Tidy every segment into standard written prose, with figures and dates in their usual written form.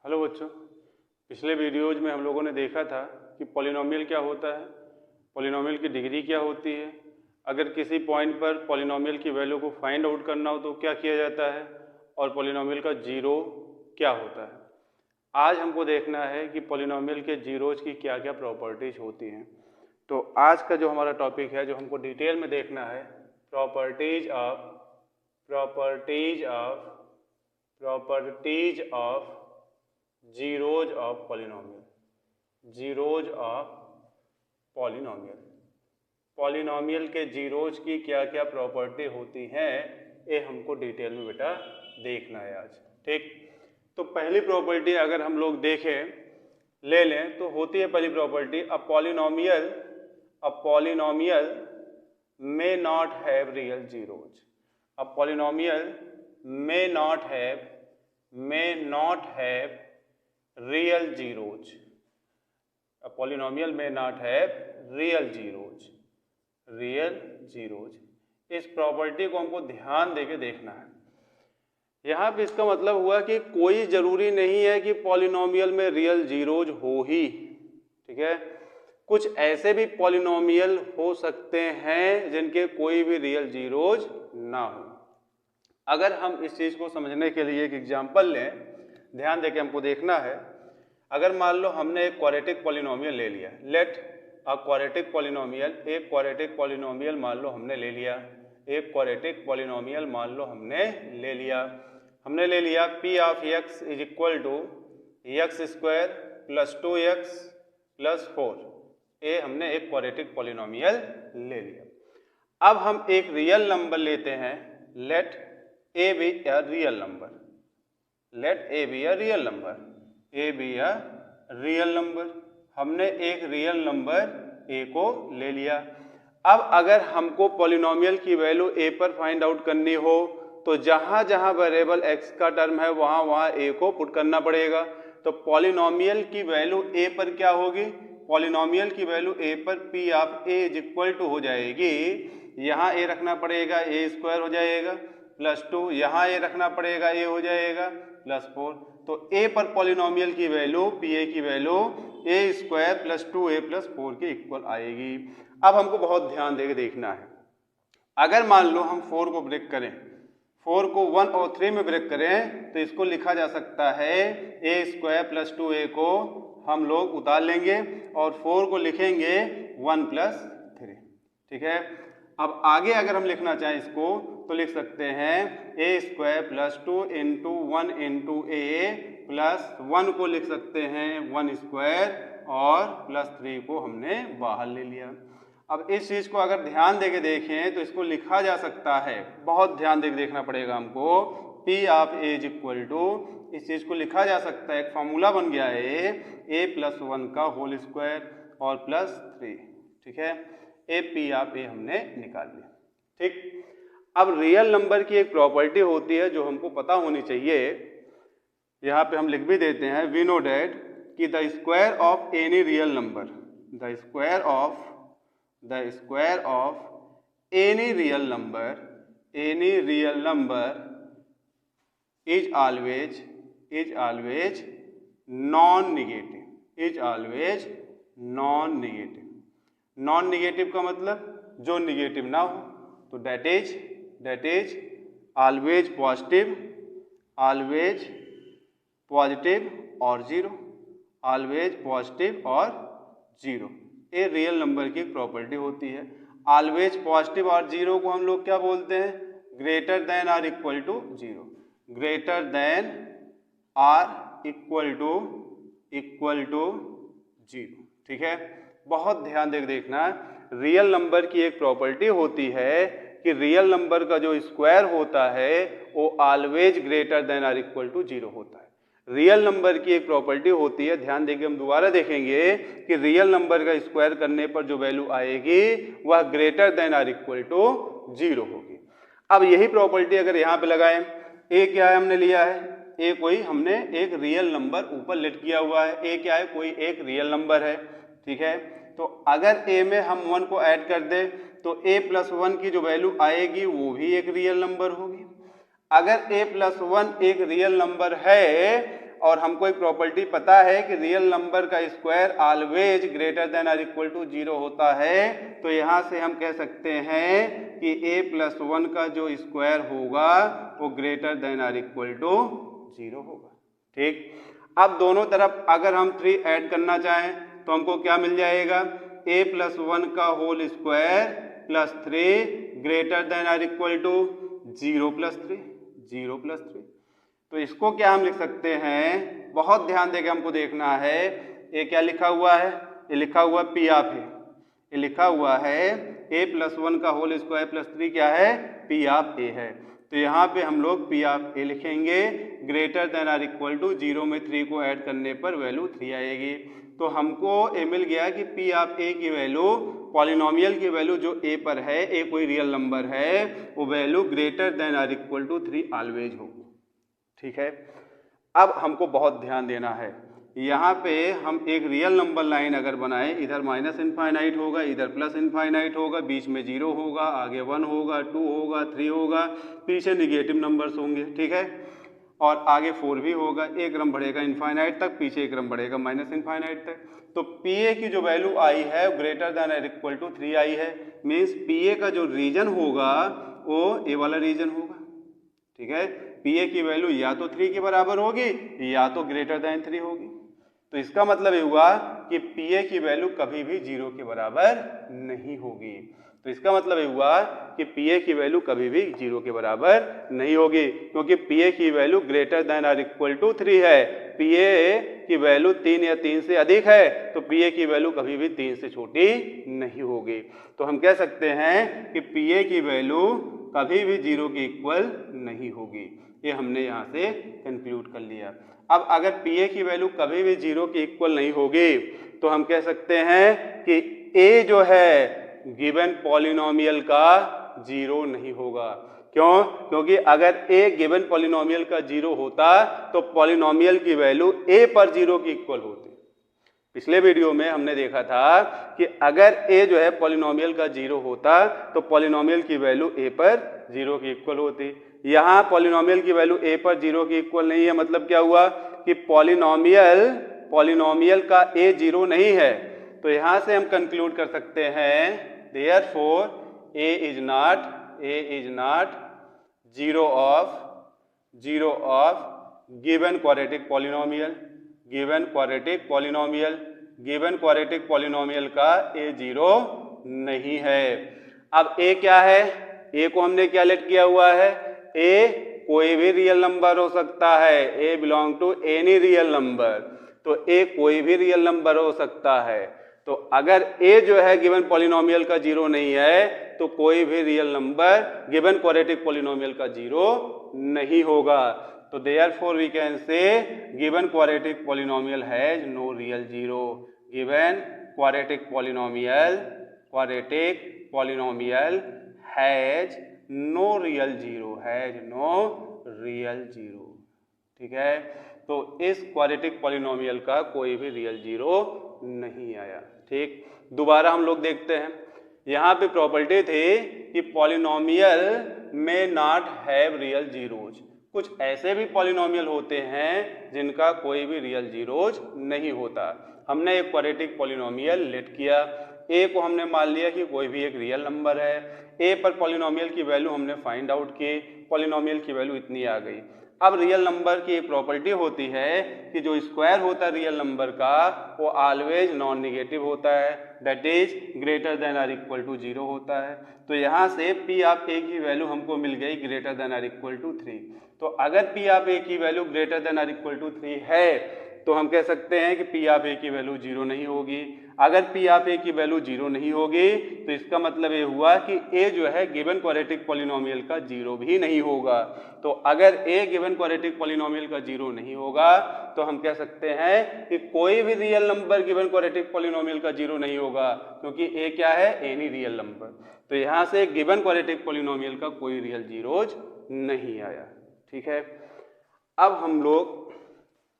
Hello बच्चों, पिछले videos में हम लोगों ने देखा था कि पॉलिनोमियल क्या होता है, पॉलिनोमियल की डिग्री क्या होती है, अगर किसी पॉइंट पर पॉलिनोमियल की वैल्यू को फाइंड आउट करना हो तो क्या किया जाता है, और पॉलिनोमियल का जीरो क्या होता है। आज हमको देखना है कि पॉलिनोमियल के जीरोज की क्या क्या प्रॉपर्टीज होती हैं। तो आज का जो हमारा टॉपिक है, जो हमको डिटेल में देखना है, properties of zeros of polynomial. Polynomial के जीरोज की क्या क्या प्रॉपर्टी होती हैं, ये हमको डिटेल में बेटा देखना है आज। ठीक, तो पहली प्रॉपर्टी अगर हम लोग देखें ले लें तो होती है पहली property, a polynomial may not have real zeros. A polynomial may not have real zeros. A polynomial may not have real zeros. इस प्रॉपर्टी को हमको ध्यान देके देखना है। यहाँ पे इसका मतलब हुआ कि कोई जरूरी नहीं है कि पॉलिनोमियल में रियल जीरोज हो ही। ठीक है, कुछ ऐसे भी पॉलिनोमियल हो सकते हैं जिनके कोई भी रियल जीरोज ना हो। अगर हम इस चीज को समझने के लिए एक एग्जांपल लें, ध्यान देके हमको देखना है। अगर मान लो हमने एक क्वाड्रेटिक पॉलिनोमियल ले लिया, लेट अ क्वाड्रेटिक पॉलिनोमियल, एक क्वाड्रेटिक पॉलिनोमियल मान लो हमने ले लिया, एक क्वाड्रेटिक पॉलिनोमियल मान लो हमने ले लिया P of x is equal to x square plus 2x plus 4। ये हमने एक क्वाड्रेटिक पॉलिनोमियल ले लिया। अब हम एक रियल नंबर लेते हैं, let A be a real number, हमने एक रियल नंबर ए को ले लिया। अब अगर हमको पॉलिनोमियल की वैल्यू ए पर फाइंड आउट करनी हो तो जहां जहां वेरिएबल एक्स का टर्म है वहां वहां ए को पुट करना पड़ेगा। तो पॉलिनोमियल की वैल्यू ए पर क्या होगी, पॉलिनोमियल की वैल्यू ए पर P of A is equal to हो जाएगी, यहाँ ए रखना पड़ेगा, ए स्क्वायर हो जाएगा प्लस 2, यहाँ ए रखना पड़ेगा, ए हो जाएगा प्लस 4। तो ए पर पॉलिनोमियल की वैल्यू पी ए की वैल्यू ए स्क्वायर प्लस 2a प्लस 4 के इक्वल आएगी। अब हमको बहुत ध्यान देके देखना है। अगर मान लो हम 4 को ब्रेक करें, 4 को 1 और 3 में ब्रेक करें तो इसको लिखा जा सकता है ए स्क्वायर प्लस 2a को हम लोग उतार लेंगे और 4 को लिखेंगे 1 प्लस 3। ठीक है, अब आगे अगर हम लिखना चाहें इसको तो लिख सकते हैं ए स्क्वायर प्लस 2 इंटू 1 इंटू ए प्लस 1 को लिख सकते हैं 1 स्क्वायर और प्लस 3 को हमने बाहर ले लिया। अब इस चीज को अगर ध्यान देके देखें तो इसको लिखा जा सकता है, बहुत ध्यान देके देखना पड़ेगा हमको, P of A is equal to, इस चीज को लिखा जा सकता है, एक फॉर्मूला बन गया है ए प्लस 1 का होल स्क्वायर और प्लस 3। ठीक है, ए पी ऑफ ए हमने निकाल लिया। ठीक, अब रियल नंबर की एक प्रॉपर्टी होती है जो हमको पता होनी चाहिए, यहाँ पे हम लिख भी देते हैं, वी नो डैट कि the square of any real number, the square of any real number is always non negative. Non negative का मतलब जो निगेटिव ना हो, तो दैट इज ऑलवेज पॉजिटिव और जीरो। ये रियल नंबर की एक प्रॉपर्टी होती है। ऑलवेज पॉजिटिव और जीरो को हम लोग क्या बोलते हैं, greater than or equal to zero, greater than or equal to zero. ठीक है, बहुत ध्यान देकर देखना, रियल नंबर की एक प्रॉपर्टी होती है कि रियल नंबर का जो स्क्वायर होता है वो always greater than or equal to zero होता है। रियल नंबर की एक प्रॉपर्टी होती है, ध्यान देके हम दोबारा देखेंगे कि रियल नंबर का स्क्वायर करने पर जो वैल्यू आएगी वह greater than or equal to zero होगी। अब यही प्रॉपर्टी अगर यहाँ पे लगाएं, ए क्या है हमने लिया है, ए कोई हमने एक रियल नंबर ऊपर लेट किया हुआ है, ए क्या है, कोई एक रियल नंबर है। ठीक है, तो अगर a में हम 1 को ऐड कर दें तो a प्लस 1 की जो वैल्यू आएगी वो भी एक रियल नंबर होगी। अगर a प्लस 1 एक रियल नंबर है और हमको एक प्रॉपर्टी पता है कि रियल नंबर का स्क्वायर ऑलवेज ग्रेटर देन और इक्वल टू 0 होता है, तो यहाँ से हम कह सकते हैं कि a+1 का जो स्क्वायर होगा वो ग्रेटर देन और इक्वल टू 0 होगा। ठीक, अब दोनों तरफ अगर हम 3 ऐड करना चाहें तो हमको क्या मिल जाएगा, a+1 का whole square plus 3 greater than और इक्वल टू 0+3। तो इसको क्या हम लिख सकते हैं, बहुत ध्यान देके हमको देखना है, ये क्या लिखा हुआ है, ये लिखा हुआ P ऑफ A, ये लिखा हुआ है a+1 का होल स्क्वायर प्लस 3 क्या है, P ऑफ A है। तो यहाँ पे हम लोग P ऑफ A लिखेंगे, ग्रेटर देन और इक्वल टू 0 में 3 को ऐड करने पर वैल्यू 3 आएगी। तो हमको ये मिल गया कि P ऑफ A की वैल्यू, पॉलिनोमियल की वैल्यू जो A पर है, A कोई रियल नंबर है, वो वैल्यू ग्रेटर देन और इक्वल टू 3 ऑलवेज होगी। ठीक है, अब हमको बहुत ध्यान देना है, यहाँ पे हम एक रियल नंबर लाइन अगर बनाएं, इधर माइनस इनफाइनाइट होगा, इधर प्लस इनफाइनाइट होगा, बीच में 0 होगा, आगे 1 होगा, 2 होगा, 3 होगा, पीछे निगेटिव नंबर्स होंगे। ठीक है, और आगे 4 भी होगा, एक क्रम बढ़ेगा इनफाइनाइट तक, पीछे एक क्रम बढ़ेगा माइनस इनफाइनाइट तक। तो PA की जो वैल्यू आई है ग्रेटर देन और इक्वल टू 3 आई है, मीन्स PA का जो रीजन होगा वो ए वाला रीजन होगा। ठीक है, PA की वैल्यू या तो 3 के बराबर होगी या तो ग्रेटर देन 3 होगी। तो इसका मतलब ये हुआ कि PA की वैल्यू कभी भी 0 के बराबर नहीं होगी। तो इसका मतलब ये हुआ कि PA की वैल्यू कभी भी 0 के बराबर नहीं होगी, क्योंकि PA की वैल्यू ग्रेटर देन और इक्वल टू 3 है। PA की वैल्यू 3 या 3 से अधिक है तो PA की वैल्यू कभी भी 3 से छोटी नहीं होगी। तो हम कह सकते हैं कि PA की वैल्यू कभी भी 0 के इक्वल नहीं होगी। ये हमने यहाँ से कंक्लूड कर लिया। अब अगर PA की वैल्यू कभी भी 0 के इक्वल नहीं होगी तो हम कह सकते हैं कि A जो है गिवन पॉलिनोमियल का 0 नहीं होगा। क्यों? क्योंकि अगर A गिवन पॉलिनोमियल का 0 होता तो पॉलिनोमियल की वैल्यू A पर 0 की इक्वल होती। पिछले वीडियो में हमने देखा था कि अगर A जो है पॉलिनोमियल का 0 होता तो पॉलिनोमियल की वैल्यू A पर 0 की इक्वल होती। यहाँ पॉलिनोमियल की वैल्यू A पर 0 की इक्वल नहीं है, मतलब क्या हुआ कि पॉलिनोमियल का A 0 नहीं है। तो यहाँ से हम कंक्लूड कर सकते हैं therefore A is not 0 of given quadratic polynomial का A 0 नहीं है। अब A क्या है? A को हमने क्या लेट किया हुआ है? A कोई भी रियल नंबर हो सकता है, A belong to any real number. तो A कोई भी रियल नंबर हो सकता है। तो अगर A जो है गिवन पॉलिनोमियल का 0 नहीं है तो कोई भी real number given quadratic polynomial का 0 नहीं होगा। तो therefore we can say given quadratic polynomial has no real 0. Given quadratic polynomial has no real 0, ठीक है। तो इस क्वाड्रेटिक पॉलिनोमियल का कोई भी रियल 0 नहीं आया। ठीक, दोबारा हम लोग देखते हैं। यहाँ पे प्रॉपर्टी थी कि पॉलिनोमियल में नॉट हैव रियल जीरोज। कुछ ऐसे भी पॉलिनोमियल होते हैं जिनका कोई भी रियल जीरोज नहीं होता। हमने एक क्वाड्रेटिक पॉलिनोमियल लेट किया, ए को हमने मान लिया कि कोई भी एक रियल नंबर है। ए पर पॉलिनोमियल की वैल्यू हमने फाइंड आउट की, पॉलिनोमियल की वैल्यू इतनी आ गई। अब रियल नंबर की एक प्रॉपर्टी होती है कि जो स्क्वायर होता है रियल नंबर का वो ऑलवेज नॉन निगेटिव होता है, दैट इज ग्रेटर देन और इक्वल टू 0 होता है। तो यहाँ से P ऑफ A की वैल्यू हमको मिल गई ग्रेटर देन और इक्वल टू 3। तो अगर P ऑफ A की वैल्यू ग्रेटर देन और इक्वल टू 3 है तो हम कह सकते हैं कि P ऑफ A की वैल्यू 0 नहीं होगी। अगर P ऑफ A की वैल्यू 0 नहीं होगी तो इसका मतलब ये हुआ कि A जो है गिवन क्वाड्रेटिक पॉलिनोमियल का 0 भी नहीं होगा। तो अगर A गिवन क्वाड्रेटिक पॉलिनोमियल का 0 नहीं होगा तो हम कह सकते हैं कि कोई भी real number given quadratic polynomial का 0 नहीं होगा, क्योंकि A क्या है? Any real number. तो यहाँ से गिवन क्वाड्रेटिक पॉलिनोमियल का कोई रियल जीरोज नहीं आया। ठीक है, अब हम लोग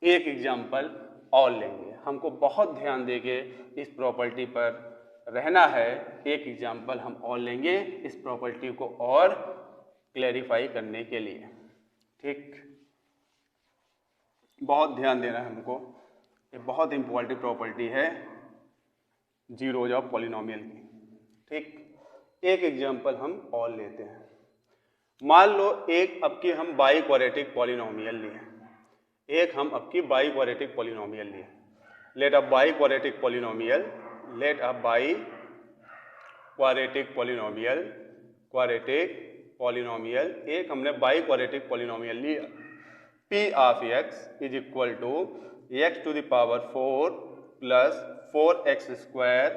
एक एग्जाम्पल और लेंगे। हमको बहुत ध्यान देके इस प्रॉपर्टी पर रहना है। एक एग्जाम्पल हम और लेंगे इस प्रॉपर्टी को और क्लैरिफाई करने के लिए। ठीक, बहुत ध्यान देना है हमको, ये बहुत इंपॉर्टेंट प्रॉपर्टी है जीरोज ऑफ पॉलिनोमियल की। ठीक, एक एग्जांपल हम और लेते हैं। मान लो एक अब की हम बाई क्वाड्रेटिक पॉलिनोमियल लिए, एक हम अब की बाई क्वाड्रेटिक पॉलिनोमियल लिए। Let a by quadratic polynomial, let a by quadratic polynomial, quadratic polynomial, एक हमने बाई क्वाड्रेटिक पॉलिनोमियल लिया। p of x is equal to x to the power 4 plus 4x square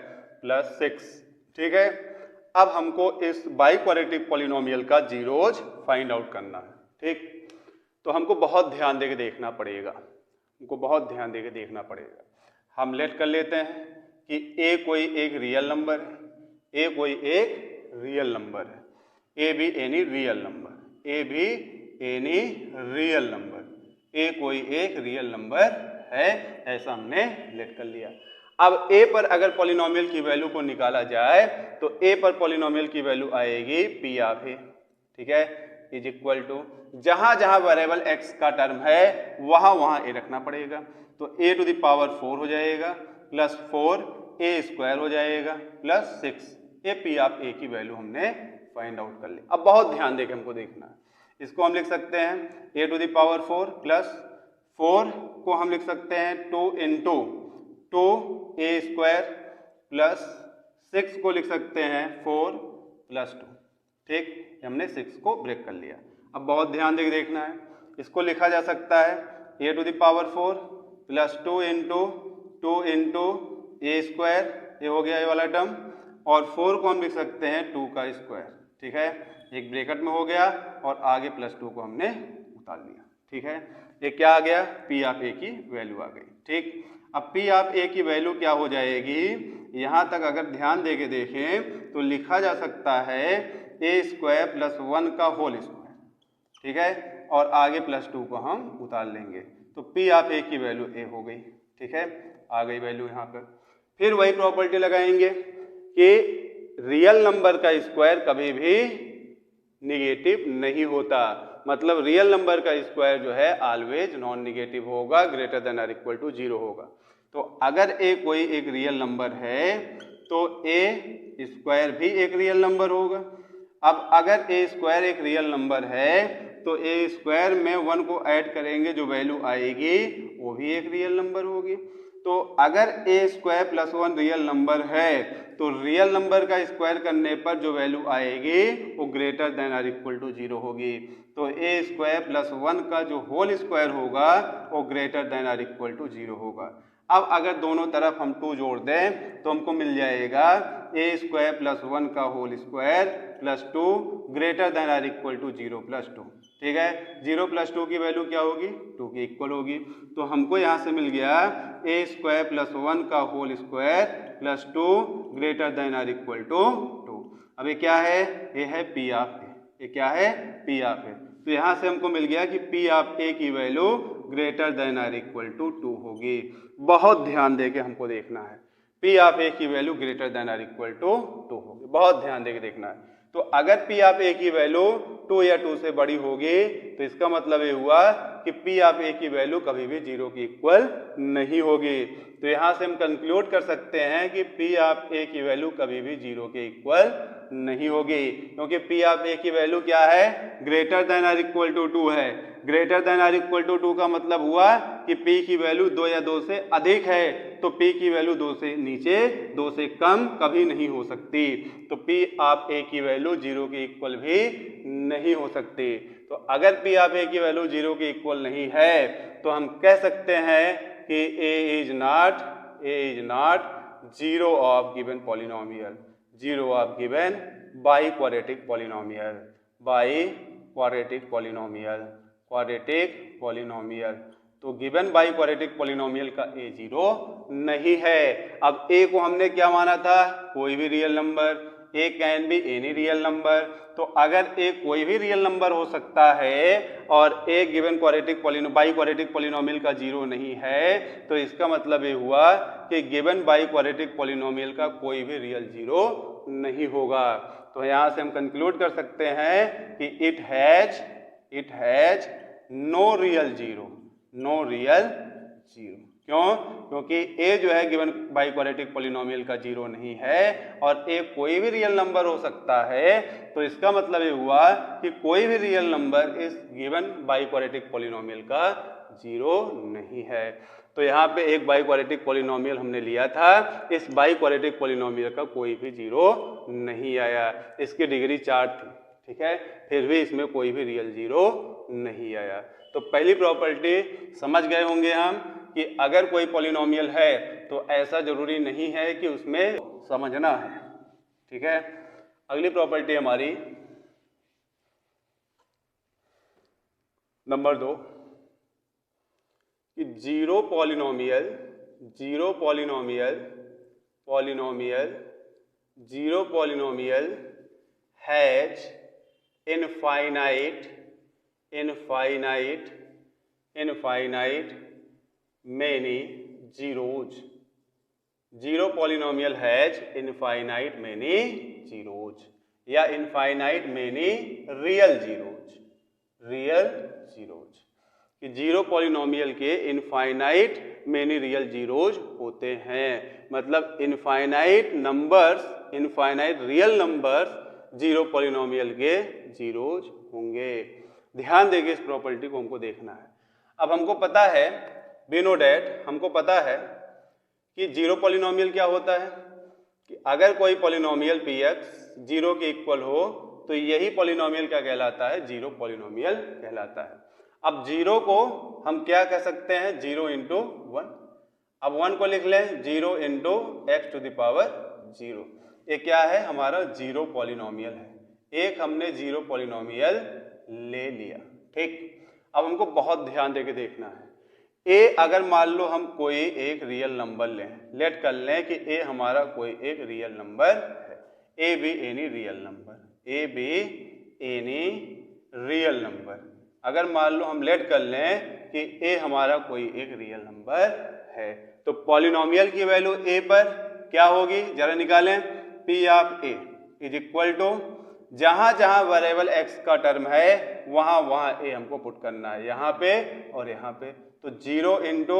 plus 6। ठीक है, अब हमको इस by quadratic polynomial का zeros find out करना है। ठीक, तो हमको बहुत ध्यान देके देखना पड़ेगा, हमको बहुत ध्यान देके देखना पड़ेगा। हम लेट कर लेते हैं कि a कोई एक रियल नंबर है, a कोई एक रियल नंबर है, a भी एनी रियल नंबर, a भी एनी रियल नंबर, a कोई एक रियल नंबर है, ऐसा हमने लेट कर लिया। अब a पर अगर पॉलिनोमियल की वैल्यू को निकाला जाए तो a पर पॉलिनोमियल की वैल्यू आएगी p ऑफ a। ठीक है, इज इक्वल टू जहां जहां वेरिएबल x का टर्म है वहां वहां a रखना पड़ेगा, तो a टू द पावर 4 हो जाएगा प्लस 4 a स्क्वायर हो जाएगा प्लस 6, ये p ऑफ a की वैल्यू हमने फाइंड आउट कर ली। अब बहुत ध्यान देके हमको देखना है, इसको हम लिख सकते हैं a to the power 4 plus 4 को हम लिख सकते हैं 2 इंटू 2a स्क्वायर प्लस 6 को लिख सकते हैं 4 प्लस 2। ठीक, हमने 6 को ब्रेक कर लिया। अब बहुत ध्यान देके देखना है, इसको लिखा जा सकता है a to the power 4 plus 2 into a square, ये हो गया ये वाला टर्म, और 4 को हम लिख सकते हैं 2 का स्क्वायर। ठीक है, एक ब्रैकेट में हो गया और आगे प्लस 2 को हमने उतार लिया। ठीक है, ये क्या आ गया, p ऑफ a की वैल्यू आ गई। ठीक, अब p ऑफ a की वैल्यू क्या हो जाएगी, यहाँ तक अगर ध्यान देके देखें तो लिखा जा सकता है a स्क्वायर प्लस 1 का होल स्क्वायर। ठीक है, और आगे प्लस 2 को हम उतार लेंगे तो p ऑफ a की वैल्यू a हो गई। ठीक है, आ गई वैल्यू यहाँ पर। फिर वही प्रॉपर्टी लगाएंगे कि रियल नंबर का स्क्वायर कभी भी निगेटिव नहीं होता, मतलब रियल नंबर का स्क्वायर जो है ऑलवेज नॉन निगेटिव होगा, ग्रेटर देन और इक्वल टू 0 होगा। तो अगर a कोई एक रियल नंबर है तो a स्क्वायर भी एक रियल नंबर होगा। अब अगर a स्क्वायर एक रियल नंबर है तो a स्क्वायर में 1 को ऐड करेंगे, जो वैल्यू आएगी वो भी एक रियल नंबर होगी। तो अगर a square plus 1 real number है तो रियल नंबर का स्क्वायर करने पर जो वैल्यू आएगी वो ग्रेटर देन और इक्वल टू 0 होगी। तो a स्क्वायर प्लस 1 का जो होल स्क्वायर होगा वो ग्रेटर देन और इक्वल टू 0 होगा। अब अगर दोनों तरफ हम 2 जोड़ दें तो हमको मिल जाएगा a स्क्वायर प्लस 1 का whole square plus 2 greater than और इक्वल टू 0 प्लस 2। ठीक है, 0 प्लस 2 की वैल्यू क्या होगी, 2 की इक्वल होगी। तो हमको यहाँ से मिल गया a स्क्वायर प्लस 1 का whole square plus 2 greater than और इक्वल टू 2। अब ये क्या है, ये है p ऑफ a, ये क्या है, p ऑफ a। तो यहाँ से हमको मिल गया कि p ऑफ a की वैल्यू ग्रेटर देन और इक्वल टू 2 होगी। बहुत ध्यान देके हमको देखना है, p ऑफ a की वैल्यू ग्रेटर देन और इक्वल टू 2 होगी, बहुत ध्यान देके देखना है। तो अगर p ऑफ a की वैल्यू 2 या 2 से बड़ी होगी तो इसका मतलब ये हुआ कि p ऑफ a की वैल्यू कभी भी 0 की इक्वल नहीं होगी। तो यहाँ से हम कंक्लूड कर सकते हैं कि p ऑफ a की वैल्यू कभी भी 0 के इक्वल नहीं होगी, क्योंकि p ऑफ a की वैल्यू क्या है, ग्रेटर देन और इक्वल टू 2 है। ग्रेटर देन और इक्वल टू 2 का मतलब हुआ कि p की वैल्यू 2 या 2 से अधिक है, तो p की वैल्यू 2 से नीचे 2 से कम कभी नहीं हो सकती। तो p ऑफ a की वैल्यू 0 के इक्वल भी नहीं हो सकती। तो अगर p ऑफ a की वैल्यू 0 के इक्वल नहीं है तो हम कह सकते हैं कि a is not 0 of given polynomial, 0 of given by quadratic polynomial, by quadratic polynomial. तो गिवन बाई क्वाड्रेटिक पॉलिनोमियल का a 0 नहीं है। अब a को हमने क्या माना था, कोई भी real number, a can be any real number. तो अगर a कोई भी रियल नंबर हो सकता है और a given by quadratic polynomial का 0 नहीं है, तो इसका मतलब ये हुआ कि गिवन बाई क्वाड्रेटिक पॉलिनोमियल का कोई भी रियल 0 नहीं होगा। तो यहाँ से हम कंक्लूड कर सकते हैं कि it has no real 0, no real zero. क्यों? क्योंकि a जो है गिवन बाई क्वाड्रेटिक पॉलिनोमियल का जीरो नहीं है और a कोई भी रियल नंबर हो सकता है, तो इसका मतलब ये हुआ कि कोई भी रियल नंबर इस गिवन बाई क्वाड्रेटिक पॉलिनोमियल का जीरो नहीं है। तो यहाँ पे एक बाई क्वाड्रेटिक पॉलिनोमियल हमने लिया था, इस बाई क्वाड्रेटिक पॉलिनोमियल का कोई भी जीरो नहीं आया, इसकी डिग्री 4 थी, ठीक है, फिर भी इसमें कोई भी रियल जीरो नहीं आया। तो पहली प्रॉपर्टी समझ गए होंगे हम कि अगर कोई पॉलिनोमियल है तो ऐसा जरूरी नहीं है कि उसमें समझना है, ठीक है। अगली प्रॉपर्टी हमारी नंबर 2 कि zero polynomial has infinite many zeros। Zero polynomial has infinite many zeros या इनफाइनाइट मेनी रियल जीरोज कि जीरो पॉलिनोमियल के इनफाइनाइट मेनी रियल जीरोज होते हैं। मतलब infinite real numbers zero polynomial के जीरोज होंगे। ध्यान देंगे, इस प्रॉपर्टी को हमको देखना है। अब हमको पता है, वी नो डैट, हमको पता है कि जीरो पॉलिनोमियल क्या होता है कि अगर कोई पॉलिनोमियल px जीरो के इक्वल हो तो यही पॉलिनोमियल क्या कहलाता है? जीरो पॉलिनोमियल कहलाता है। अब जीरो को हम क्या कह सकते हैं? Zero into one. अब वन को लिख लें zero into x to the power zero. ये क्या है? हमारा जीरो पॉलिनोमियल है। एक हमने जीरो पॉलिनोमियल ले लिया, ठीक। अब हमको बहुत ध्यान देके देखना है। ए अगर मान लो हम कोई एक रियल नंबर लें, लेट कर लें कि ए हमारा कोई एक रियल नंबर है, a be any real number. अगर मान लो हम लेट कर लें कि ए हमारा कोई एक रियल नंबर है, तो पॉलिनोमियल की वैल्यू ए पर क्या होगी? जरा निकालें। P of A is equal to, जहां जहां वेरिएबल एक्स का टर्म है वहां वहां ए हमको पुट करना है, यहाँ पे और यहाँ पे। तो zero into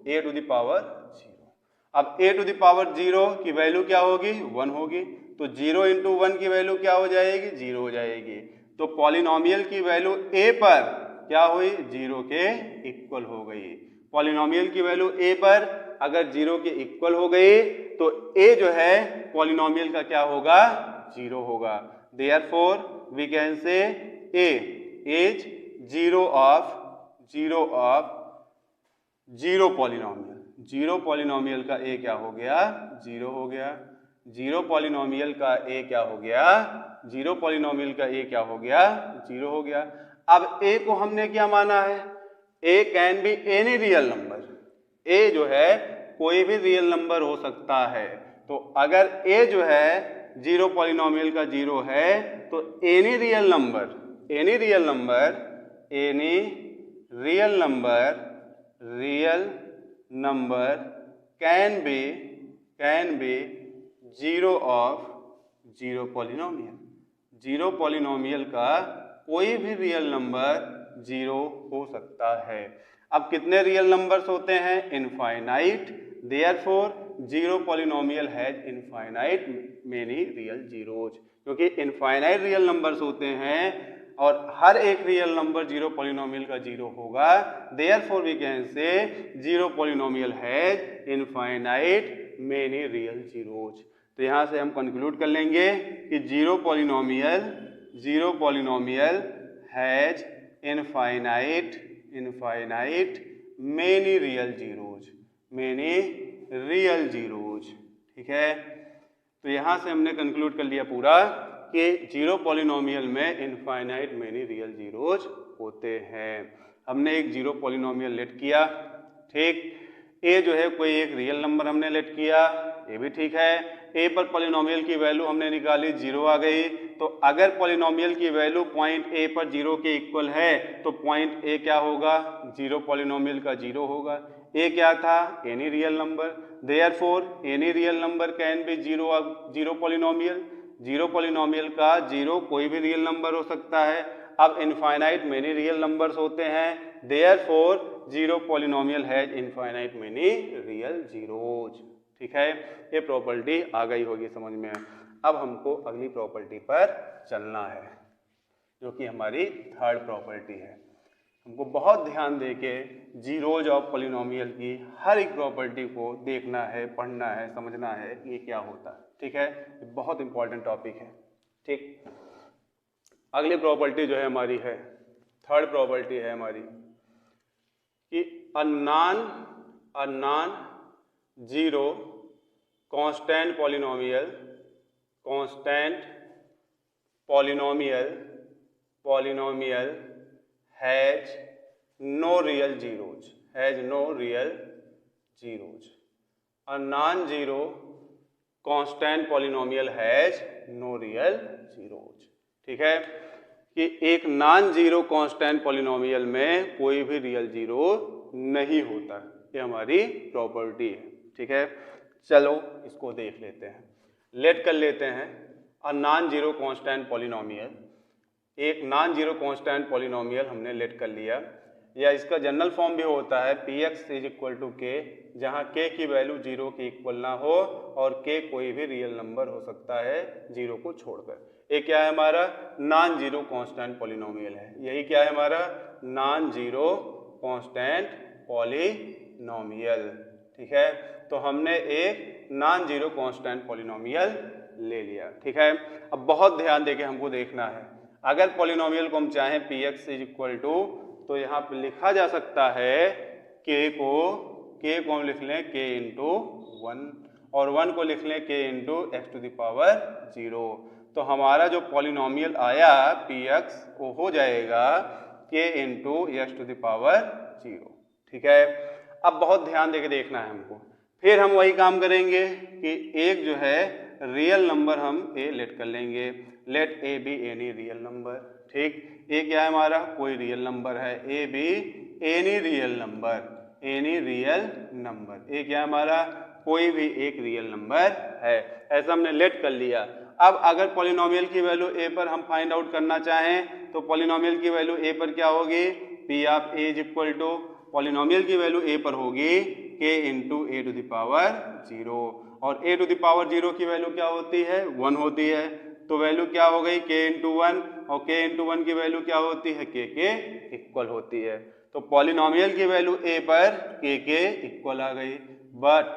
A to the power zero. अब A to the power zero की वैल्यू क्या होगी? वन होगी। तो जीरो इंटू वन की वैल्यू क्या हो जाएगी? जीरो हो जाएगी। तो पॉलिनोमियल की वैल्यू ए पर क्या हुई? जीरो के इक्वल हो गई। पॉलिनोमियल की वैल्यू ए पर अगर जीरो के इक्वल हो गई तो ए जो है पॉलिनोमियल का क्या होगा? जीरो होगा। Therefore we can say A is zero of zero polynomial. Zero polynomial का ए क्या हो गया? जीरो हो गया। जीरो पॉलिनोमियल का ए क्या हो गया? जीरो पॉलिनोमियल का ए क्या हो गया? जीरो हो गया। अब ए को हमने क्या माना है? A can be any real number. A जो है कोई भी रियल नंबर हो सकता है। तो अगर ए जो है जीरो पॉलिनोमियल का जीरो है तो any real number can be zero of zero polynomial. Zero polynomial का कोई भी रियल नंबर जीरो हो सकता है। अब कितने रियल नंबर्स होते हैं? Infinite. Therefore zero polynomial has infinite many real zeros. क्योंकि इनफाइनाइट रियल नंबर्स होते हैं और हर एक रियल नंबर जीरो पॉलिनोमियल का जीरो होगा। Therefore we can say zero polynomial has infinite many real zeros. तो यहाँ से हम कंक्लूड कर लेंगे कि zero polynomial has infinite many real zeros, ठीक है। तो यहाँ से हमने कंक्लूड कर लिया पूरा कि जीरो पॉलिनोमियल में इनफाइनाइट मेनी रियल जीरोज होते हैं। हमने एक जीरो पॉलिनोमियल लेट किया, ठीक। ए जो है कोई एक रियल नंबर हमने लेट किया, ये भी ठीक है। ए पर पॉलिनोमियल की वैल्यू हमने निकाली, जीरो आ गई। तो अगर पॉलिनोमियल की वैल्यू पॉइंट ए पर जीरो के इक्वल है तो पॉइंट ए क्या होगा? जीरो पॉलिनोमियल का जीरो होगा। ए क्या था? Any real number. Therefore any real number can be zero polynomial. Zero polynomial का जीरो कोई भी रियल नंबर हो सकता है। अब इनफाइनाइट मेनी रियल नंबर्स होते हैं। Therefore zero polynomial has infinite many real zeros. ठीक है, ये प्रॉपर्टी आ गई होगी समझ में। अब हमको अगली प्रॉपर्टी पर चलना है जो कि हमारी थर्ड प्रॉपर्टी है। हमको बहुत ध्यान देके जीरोज ऑफ पॉलिनोमियल की हर एक प्रॉपर्टी को देखना है, पढ़ना है, समझना है ये क्या होता है। ठीक है, ये बहुत इंपॉर्टेंट टॉपिक है। ठीक, अगली प्रॉपर्टी जो है हमारी है, थर्ड प्रॉपर्टी है हमारी कि a non zero constant polynomial has no real zeros. A non zero constant polynomial has no real zeros. ठीक है, कि एक नॉन जीरो कांस्टेंट पॉलिनोमियल में कोई भी रियल जीरो नहीं होता। ये हमारी प्रॉपर्टी है। ठीक है, चलो इसको देख लेते हैं, लेट कर लेते हैं। अ नॉन जीरो कांस्टेंट पॉलिनोमियल, एक नॉन जीरो कांस्टेंट पॉलिनोमियल हमने लेट कर लिया, या इसका जनरल फॉर्म भी होता है px इज इक्वल टू के, जहाँ k की वैल्यू जीरो के इक्वल ना हो और k कोई भी रियल नंबर हो सकता है जीरो को छोड़कर। ये क्या है हमारा नॉन जीरो कांस्टेंट पॉलिनोमियल है। यही क्या है हमारा नॉन जीरो कांस्टेंट पॉलिनोमियल। ठीक है, तो हमने एक नॉन जीरो कांस्टेंट पॉलिनोमियल ले लिया। ठीक है, अब बहुत ध्यान देके हमको देखना है, अगर पॉलिनोमियल को हम चाहें px इज इक्वल टू, तो यहाँ पे लिखा जा सकता है k को हम लिख लें k इंटू 1 और 1 को लिख लें k into x to the power 0। तो हमारा जो पॉलिनोमियल आया px वो हो जाएगा k into x to the power 0। ठीक है, अब बहुत ध्यान देके देखना है हमको। फिर हम वही काम करेंगे कि एक जो है रियल नंबर हम a लेट कर लेंगे, let a be any real number. ठीक, ए क्या है हमारा कोई रियल नंबर है, a be any real number, a क्या है हमारा कोई भी एक रियल नंबर है। ऐसा हमने लेट कर लिया। अब अगर पॉलिनोमियल की वैल्यू ए पर हम फाइंड आउट करना चाहें तो पॉलिनोमियल की वैल्यू ए पर क्या होगी, p of A is equal to, polynomial की वैल्यू ए पर होगी k into A to the power 0, और ए टू द पावर 0 की वैल्यू क्या होती है 1 होती है। तो वैल्यू क्या हो गई k इंटू 1, और k इंटू 1 की वैल्यू क्या होती है k के इक्वल होती है। तो पॉलिनोमियल की वैल्यू a पर k के इक्वल आ गई। बट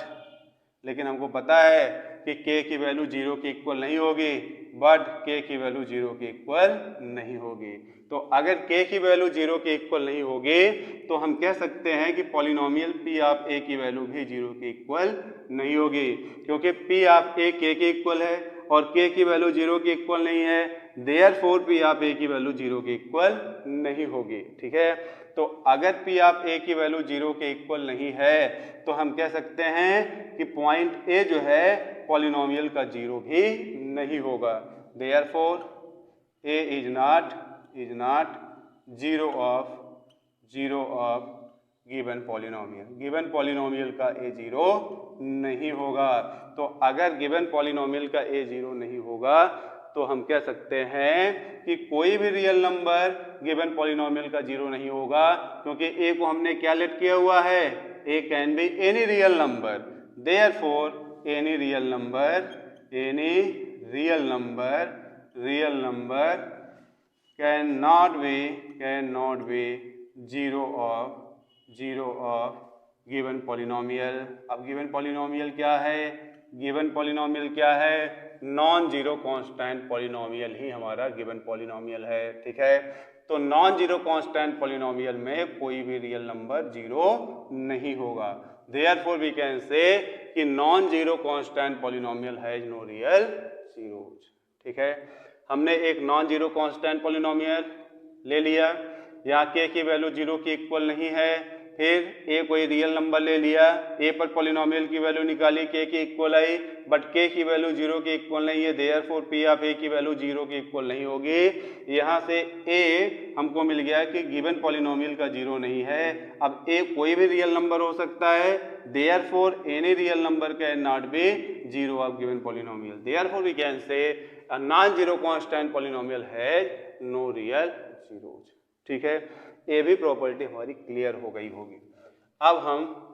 लेकिन हमको पता है कि k की वैल्यू 0 के इक्वल नहीं होगी, बट k की वैल्यू 0 के इक्वल नहीं होगी। तो अगर k की वैल्यू 0 के इक्वल नहीं होगी तो हम कह सकते हैं कि पॉलिनोमियल p ऑफ a की वैल्यू भी 0 के इक्वल नहीं होगी, क्योंकि p ऑफ a k के इक्वल है और k की वैल्यू 0 के इक्वल नहीं है, देयरफॉर p ऑफ a की वैल्यू 0 के इक्वल नहीं होगी। ठीक है, तो अगर p ऑफ a की वैल्यू 0 के इक्वल नहीं है तो हम कह सकते हैं कि पॉइंट a जो है पॉलिनोमियल का 0 भी नहीं होगा। Therefore a is not zero of given polynomial का a 0 नहीं होगा। तो अगर गिवन पॉलिनोमियल का a 0 नहीं होगा तो हम कह सकते हैं कि कोई भी रियल नंबर गिवन पॉलिनोमियल का 0 नहीं होगा, क्योंकि a को हमने क्या लेट किया हुआ है, a can be any real number, therefore any real number can not B zero of given polynomial. अब गिवन पॉलिनोमियल क्या है, नॉन जीरो कांस्टेंट पॉलिनोमियल ही हमारा गिवन पॉलिनोमियल है। ठीक है, तो नॉन जीरो कांस्टेंट पॉलिनोमियल में कोई भी रियल नंबर 0 नहीं होगा। देयरफॉर वी कैन से कि non zero constant polynomial has no real zeros. ठीक है, हमने एक नॉन जीरो कांस्टेंट पॉलिनोमियल ले लिया, यहाँ k की वैल्यू 0 के इक्वल नहीं है, फिर a कोई रियल नंबर ले लिया, a पर पॉलिनोमियल की वैल्यू निकाली, k के इक्वल आई, बट k की वैल्यू 0 के इक्वल नहीं है, देयरफॉर p ऑफ a की वैल्यू 0 के इक्वल नहीं होगी। यहाँ से a हमको मिल गया कि गिवन पॉलिनोमियल का 0 नहीं है। अब a कोई भी रियल नंबर हो सकता है, therefore any real number can not be 0 of given polynomial, therefore we can say a non-zero constant polynomial has no real zeros। ठीक है, ये भी प्रॉपर्टी हमारी क्लियर हो गई होगी। अब हम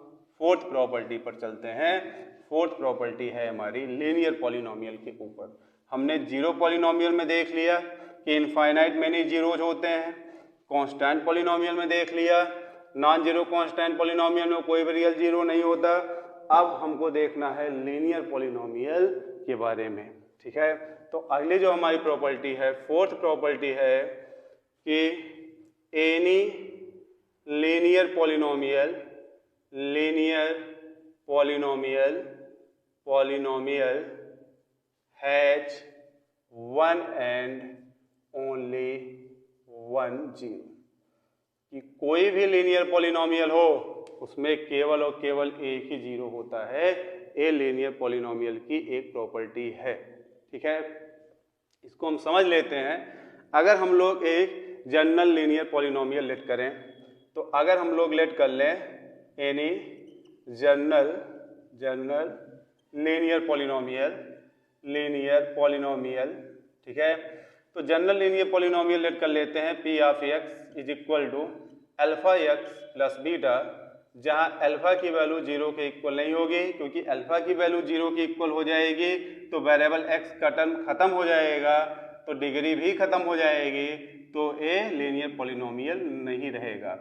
फोर्थ प्रॉपर्टी पर चलते हैं। फोर्थ प्रॉपर्टी है हमारी लीनियर पॉलिनोमियल के ऊपर। हमने जीरो पॉलिनोमियल में देख लिया कि इनफाइनाइट मेनी जीरोज होते हैं, कांस्टेंट पॉलिनोमियल में देख लिया नॉन जीरो कांस्टेंट पॉलिनोमियल में कोई भी रियल जीरो नहीं होता। अब हमको देखना है लीनियर पॉलिनोमियल के बारे में, ठीक है। तो अगली जो हमारी प्रॉपर्टी है, फोर्थ प्रॉपर्टी है कि any linear polynomial has one and only one zero, कि कोई भी लीनियर पॉलिनोमियल हो उसमें केवल और केवल एक ही जीरो होता है। ये लीनियर पॉलिनोमियल की एक प्रॉपर्टी है, ठीक है। इसको हम समझ लेते हैं। अगर हम लोग एक जनरल लीनियर पॉलिनोमियल लेट करें, तो अगर हम लोग लेट कर लें एनी जनरल लीनियर पॉलिनोमियल, ठीक है। तो जनरल लीनियर पॉलिनोमियल लेट कर लेते हैं p of x is equal to alpha x plus beta, जहां अल्फा की वैल्यू जीरो के इक्वल नहीं होगी, क्योंकि अल्फा की वैल्यू जीरो के इक्वल हो जाएगी तो वेरिएबल एक्स का टर्म खत्म हो जाएगा, तो डिग्री भी खत्म हो जाएगी, तो ये लीनियर पॉलिनोमियल नहीं रहेगा।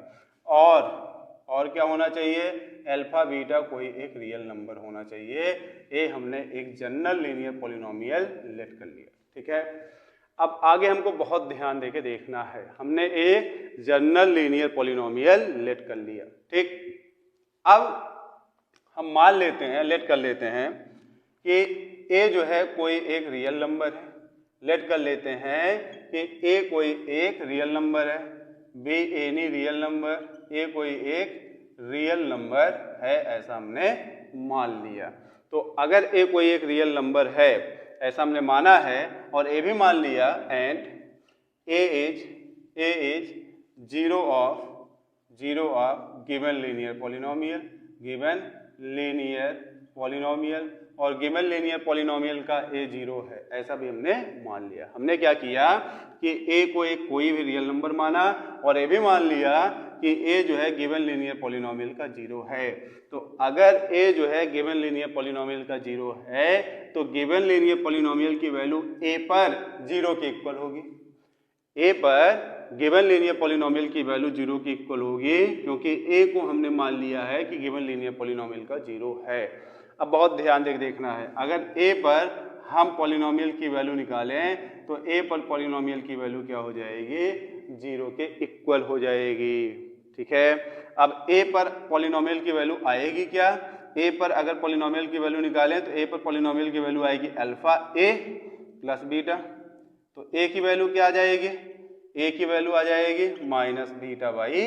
और क्या होना चाहिए, अल्फा बीटा कोई एक रियल नंबर होना चाहिए। ये हमने एक जनरल लीनियर पॉलिनोमियल लेट कर लिया, ठीक है। अब आगे हमको बहुत ध्यान देके देखना है। हमने एक जनरल लीनियर पॉलिनोमियल लेट कर लिया, ठीक। अब हम मान लेते हैं, लेट कर लेते हैं कि ए जो है कोई एक रियल नंबर है। लेट कर लेते हैं कि ए कोई एक रियल नंबर है, बी एनी रियल नंबर, ए कोई एक रियल नंबर है, ऐसा हमने मान लिया। तो अगर ए कोई एक रियल नंबर है ऐसा हमने माना है और ए भी मान लिया, and A is zero of given linear polynomial, और गिवन लीनियर पॉलिनोमियल का ए जीरो है, ऐसा भी हमने मान लिया। हमने क्या किया कि ए को एक कोई भी रियल नंबर माना और ए भी मान लिया कि ए जो है गिवन लीनियर पॉलिनोमियल का जीरो है। तो अगर ए जो है गिवन लीनियर पॉलिनोमियल का जीरो है तो गिवन लीनियर पॉलिनोमियल की वैल्यू ए पर जीरो के इक्वल होगी। ए पर गिवन लीनियर पॉलिनोमियल की वैल्यू जीरो की इक्वल होगी, क्योंकि ए को हमने मान लिया है कि गिवन लीनियर पॉलिनोमियल का जीरो है। अब बहुत ध्यान देके देखना है, अगर ए पर हम पॉलिनोमियल की वैल्यू निकालें तो ए पर पॉलिनोमियल की वैल्यू क्या हो जाएगी, जीरो के इक्वल हो जाएगी, ठीक है। अब ए पर पॉलिनोमियल की वैल्यू आएगी क्या, ए पर अगर पॉलिनोमियल की वैल्यू निकालें तो ए पर पॉलिनोमियल की वैल्यू आएगी अल्फा ए प्लस बीटा। तो ए की वैल्यू क्या आ जाएगी, ए की वैल्यू आ जाएगी माइनस बीटा बाई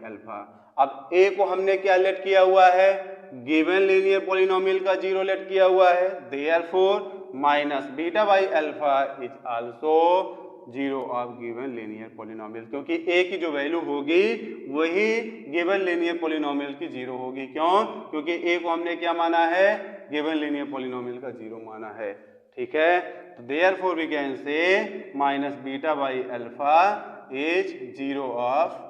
अल्फा। अब ए को हमने क्या लेट किया हुआ है, गिवन लीनियर पॉलिनोमियल का जीरो लेट किया हुआ है, therefore minus beta by alpha is also zero of given linear polynomial, क्योंकि ए की जो वैल्यू होगी वही गिवन लीनियर पॉलिनोमियल की जीरो होगी। क्यों, क्योंकि ए को हमने क्या माना है, गिवन लीनियर पॉलिनोमियल का जीरो माना है, ठीक है। तो therefore we can say minus beta by alpha is zero of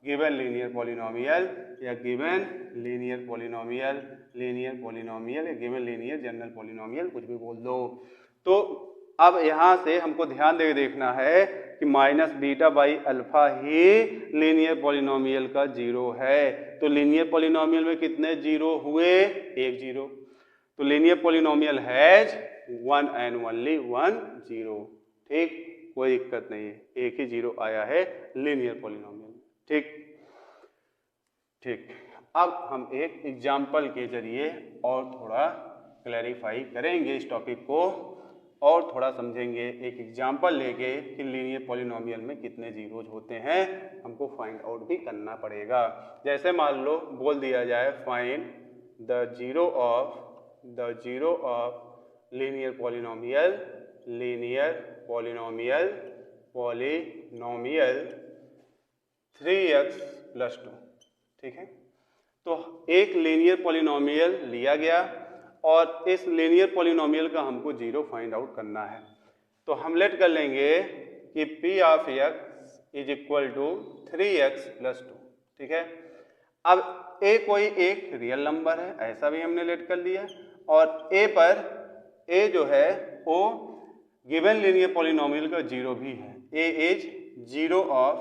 given linear polynomial या गिवन लीनियर पॉलिनोमियल या गिवन लीनियर जनरल पॉलिनोमियल, कुछ भी बोल दो। तो अब यहाँ से हमको ध्यान दे देखना है कि minus beta by alpha he linear polynomial का जीरो है। तो लीनियर पॉलिनोमियल में कितने जीरो हुए, एक जीरो। तो linear polynomial has one and only one zero, ठीक, कोई दिक्कत नहीं है, एक ही जीरो आया है लीनियर पॉलिनोमियल, ठीक। अब हम एक एग्जाम्पल के जरिए और थोड़ा क्लैरिफाई करेंगे इस टॉपिक को और थोड़ा समझेंगे। एक एग्जाम्पल लेके कि लीनियर पॉलिनोमियल में कितने जीरोज होते हैं हमको फाइंड आउट भी करना पड़ेगा। जैसे मान लो बोल दिया जाए find the zero of linear polynomial 3x + 2, ठीक है। तो एक लीनियर पॉलिनोमियल लिया गया और इस लीनियर पॉलिनोमियल का हमको जीरो फाइंड आउट करना है। तो हम लेट कर लेंगे कि p of x is equal to 3x plus 2। ठीक है, अब ए कोई एक रियल नंबर है, ऐसा भी हमने लेट कर लिया, और ए पर ए जो है वो गिवन लीनियर पॉलिनोमियल का जीरो भी है। A is zero of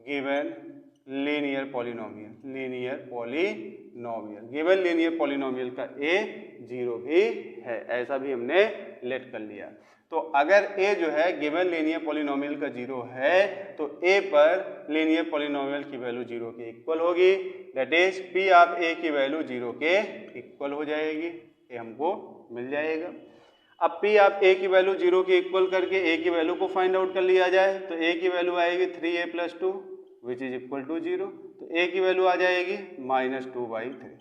given linear polynomial, given linear polynomial का ए जीरो भी है, ऐसा भी हमने लेट कर लिया। तो अगर ए जो है गिवन लीनियर पॉलिनोमियल का जीरो है तो ए पर लीनियर पॉलिनोमियल की वैल्यू जीरो के इक्वल होगी, दैट इज पी ऑफ ए की वैल्यू जीरो के इक्वल हो जाएगी, ये हमको मिल जाएगा। अब पी ऑफ ए की वैल्यू जीरो के इक्वल करके ए की वैल्यू को फाइंड आउट कर लिया जाए तो ए की वैल्यू आएगी 3a plus 2 which is equal to 0, तो ए की वैल्यू आ जाएगी -2/3।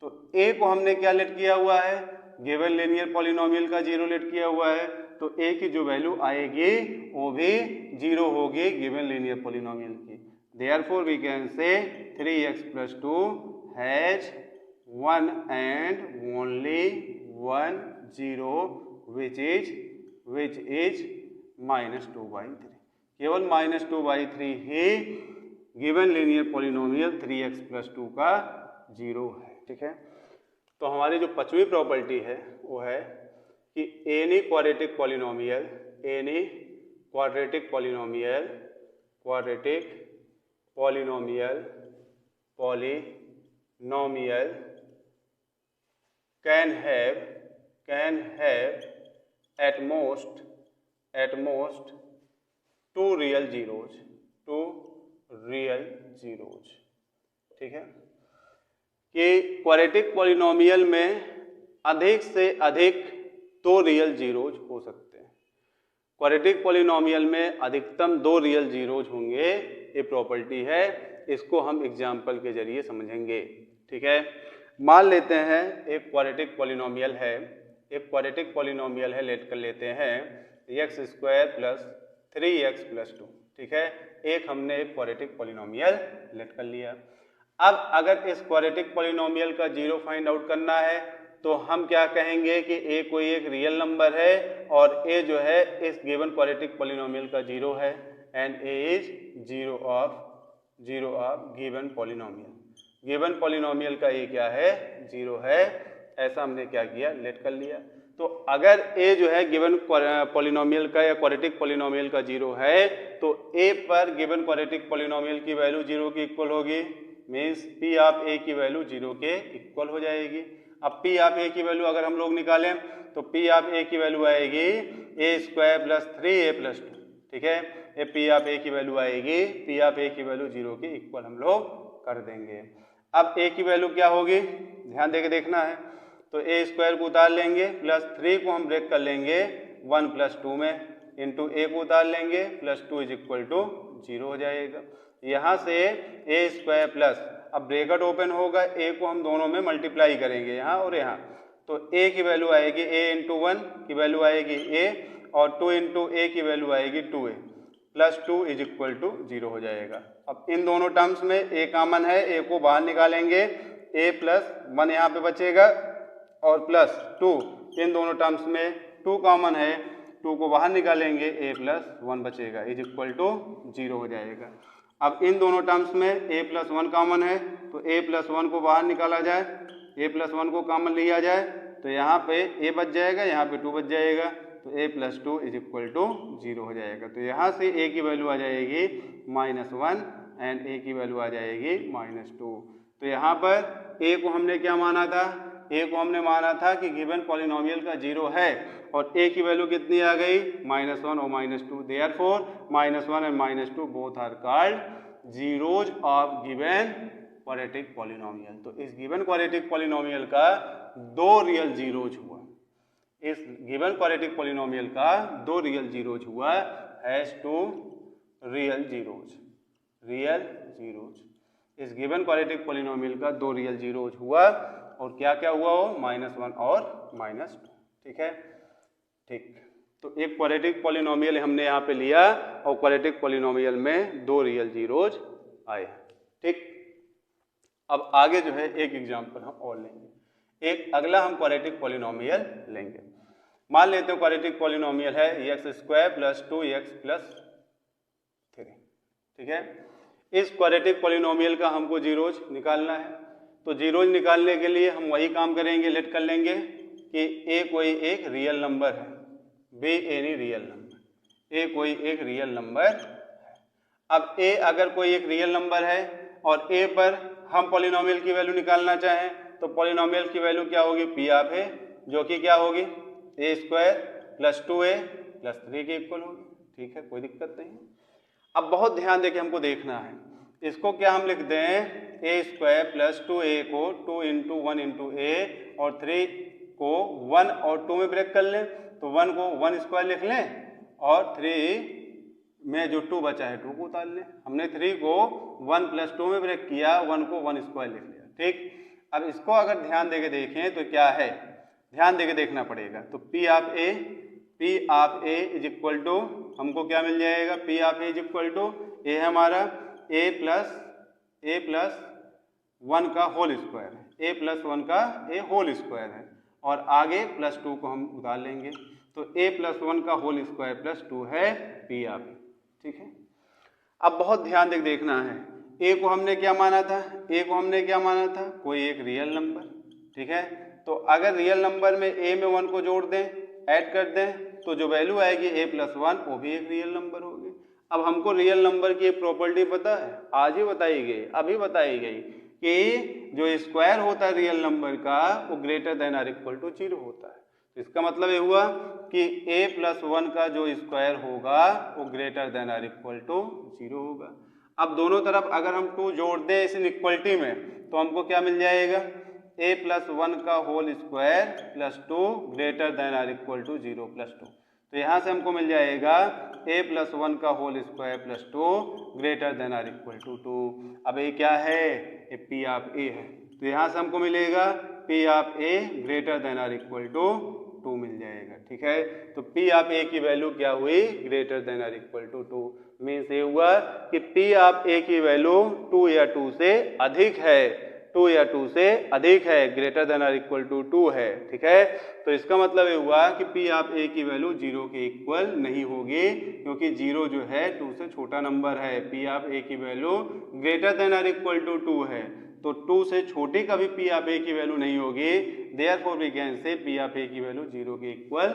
तो ए को हमने क्या लेट किया हुआ है, गिवन लीनियर पॉलिनोमियल का जीरो लेट किया हुआ है, तो ए की जो वैल्यू आएगी वो भी जीरो होगी गिवन लीनियर पॉलिनोमियल की। Therefore we can say 3x plus 2 has one and only one zero which is -2/3। केवल -2/3 ही given linear polynomial 3x plus 2 का जीरो है। ठीक है, तो हमारी जो पांचवी प्रॉपर्टी है वो है कि any quadratic polynomial can have at most two real zeros। ठीक है, कि क्वाड्रेटिक पॉलिनोमियल में अधिक से अधिक दो रियल जीरोज हो सकते हैं। क्वाड्रेटिक पॉलिनोमियल में अधिकतम दो रियल जीरोज होंगे, ये प्रॉपर्टी है, इसको हम एग्जाम्पल के जरिए समझेंगे। ठीक है, मान लेते हैं एक क्वाड्रेटिक पॉलिनोमियल है, लेट कर लेते हैं x² प्लस 3x प्लस 2। ठीक है, एक हमने एक क्वाड्रेटिक पॉलिनोमियल लेट कर लिया। अब अगर इस क्वाड्रेटिक पॉलिनोमियल का जीरो फाइंड आउट करना है तो हम क्या कहेंगे कि ए कोई एक रियल नंबर है और ए जो है इस गिवन क्वाड्रेटिक पॉलिनोमियल का जीरो है, and A is zero of given polynomial का ए क्या है, जीरो है, ऐसा हमने क्या किया, लेट कर लिया। तो अगर ए जो है गिवन पॉलिनोमियल का या क्वाड्रेटिक पॉलिनोमियल का जीरो है तो ए पर गिवन क्वाड्रेटिक पॉलिनोमियल की वैल्यू जीरो के इक्वल होगी, मीन्स पी ऑफ ए की वैल्यू जीरो के इक्वल हो जाएगी। अब पी ऑफ ए की वैल्यू अगर हम लोग निकालें तो पी ऑफ ए की वैल्यू आएगी a² प्लस 3a प्लस 2। ठीक है, ये पी ऑफ ए की वैल्यू आएगी, पी ऑफ ए की वैल्यू जीरो के इक्वल हम लोग कर देंगे। अब ए की वैल्यू क्या होगी, ध्यान देके देखना है, तो a² को उतार लेंगे, प्लस 3 को हम ब्रेक कर लेंगे 1 प्लस 2 में, इंटू ए को उतार लेंगे, प्लस 2 इज इक्वल टू 0 हो जाएगा। यहाँ से a² प्लस, अब ब्रैकेट ओपन होगा, ए को हम दोनों में मल्टीप्लाई करेंगे यहाँ और यहाँ, तो a की वैल्यू आएगी a इंटू 1 की वैल्यू आएगी a और 2 इंटू a की वैल्यू आएगी 2a, plus 2 is equal to 0 हो जाएगा। अब इन दोनों टर्म्स में a कॉमन है, a को बाहर निकालेंगे, a प्लस 1 यहाँ पे बचेगा और प्लस 2, इन दोनों टर्म्स में 2 कॉमन है, 2 को बाहर निकालेंगे, a प्लस 1 बचेगा, इज इक्वल टू 0 हो जाएगा। अब इन दोनों टर्म्स में a प्लस 1 कॉमन है, तो a प्लस 1 को बाहर निकाला जाए, a प्लस 1 को कॉमन लिया जाए तो यहाँ पे a बच जाएगा, यहाँ पे 2 बच जाएगा, तो a plus 2 is equal to 0 हो जाएगा। तो यहाँ से a की वैल्यू आ जाएगी -1 एंड a की वैल्यू आ जाएगी -2। तो यहाँ पर a को हमने क्या माना था, a को हमने माना था कि गिवन पॉलिनोमियल का जीरो है और a की वैल्यू कितनी आ गई, -1 और -2, therefore -1 and -2 both are called zeros of given quadratic polynomial. तो इस गिवन क्वाड्रेटिक पॉलिनोमियल का दो रियल जीरोज हुआ, इस गिवन क्वाड्रेटिक पॉलिनोमियल का दो रियल जीरोज हुआ, हैज टू रियल जीरोज, इस गिवन क्वाड्रेटिक पॉलिनोमियल का दो रियल जीरोज हुआ और क्या क्या हुआ हो, -1 और -2। ठीक है, ठीक, तो एक क्वाड्रेटिक पॉलिनोमियल हमने यहाँ पे लिया और क्वाड्रेटिक पॉलिनोमियल में दो रियल जीरोज आए। ठीक, अब आगे जो है एक एग्जांपल हम और लेंगे, एक अगला हम क्वाड्रेटिक पॉलिनोमियल लेंगे। मान लेते हैं क्वाड्रेटिक पॉलिनोमियल है x² + 2x + 3, ठीक है। इस क्वाड्रेटिक पॉलिनोमियल का हमको जीरोज निकालना है, तो जीरोज निकालने के लिए हम वही काम करेंगे, लेट कर लेंगे कि a कोई एक रियल नंबर है, b any real number, a कोई एक रियल नंबर है। अब a अगर कोई एक रियल नंबर है और a पर हम पॉलिनोमियल की वैल्यू निकालना चाहें तो पॉलिनोमियल की वैल्यू क्या होगी, p ऑफ a, जो कि क्या होगी a² + 2a + 3 के इक्वल होगी, ठीक है, कोई दिक्कत नहीं। अब बहुत ध्यान देके हमको देखना है, इसको क्या हम लिख दें a² + 2a को 2 × 1 × a और 3 को 1 और 2 में ब्रेक कर लें, तो 1 को 1² लिख लें और 3 में जो 2 बचा है 2 को उतार लें। हमने 3 को 1 + 2 में ब्रेक किया, 1 को 1² लिख लिया, ठीक। अब इसको अगर ध्यान देके देखें तो क्या है, ध्यान देके देखना पड़ेगा। तो P ऑफ A = हमको क्या मिल जाएगा, P ऑफ A = A है हमारा a + 1 का होल स्क्वायर है, a + 1 का a होल स्क्वायर है और आगे +2 को हम उतार लेंगे, तो a + 1 का होल स्क्वायर + 2 है P ऑफ A, ठीक है। अब बहुत ध्यान देके देखना है, a को हमने क्या माना था, कोई एक रियल नंबर, ठीक है। तो अगर रियल नंबर में a में 1 को जोड़ दें, ऐड कर दें, तो जो वैल्यू आएगी a + 1 वो भी एक रियल नंबर होगी। अब हमको रियल नंबर की एक प्रॉपर्टी पता है, आज ही बताई गई, अभी बताई गई कि जो स्क्वायर होता है रियल नंबर का वो ग्रेटर देन और इक्वल टू 0 होता है। तो इसका मतलब ये हुआ कि a + 1 का जो स्क्वायर होगा वो ग्रेटर देन और इक्वल टू 0 होगा। अब दोनों तरफ अगर हम 2 जोड़ दें इस इक्वलिटी में तो हमको क्या मिल जाएगा, a + 1 का होल स्क्वायर + 2 ग्रेटर देन और इक्वल टू 0 + 2। तो यहाँ से हमको मिल जाएगा a + 1 का होल स्क्वायर + 2 ग्रेटर देन और इक्वल टू 2। अब ये क्या है, ये P ऑफ A है, तो यहाँ से हमको मिलेगा P of A greater than और इक्वल टू 2 मिल जाएगा, ठीक है। तो P ऑफ A की वैल्यू क्या हुई, ग्रेटर देन और इक्वल टू 2, मीन्स ये हुआ कि P ऑफ A की वैल्यू 2 या 2 से अधिक है, 2 या 2 से अधिक है, ग्रेटर देन और इक्वल टू 2 है, ठीक है। तो इसका मतलब ये हुआ कि P ऑफ A की वैल्यू 0 के इक्वल नहीं होगी, क्योंकि 0 जो है 2 से छोटा नंबर है। P ऑफ A की वैल्यू ग्रेटर देन और इक्वल टू 2 है, तो 2 से छोटी कभी P ऑफ A की वैल्यू नहीं होगी, therefore we can say P of A की वैल्यू 0 के इक्वल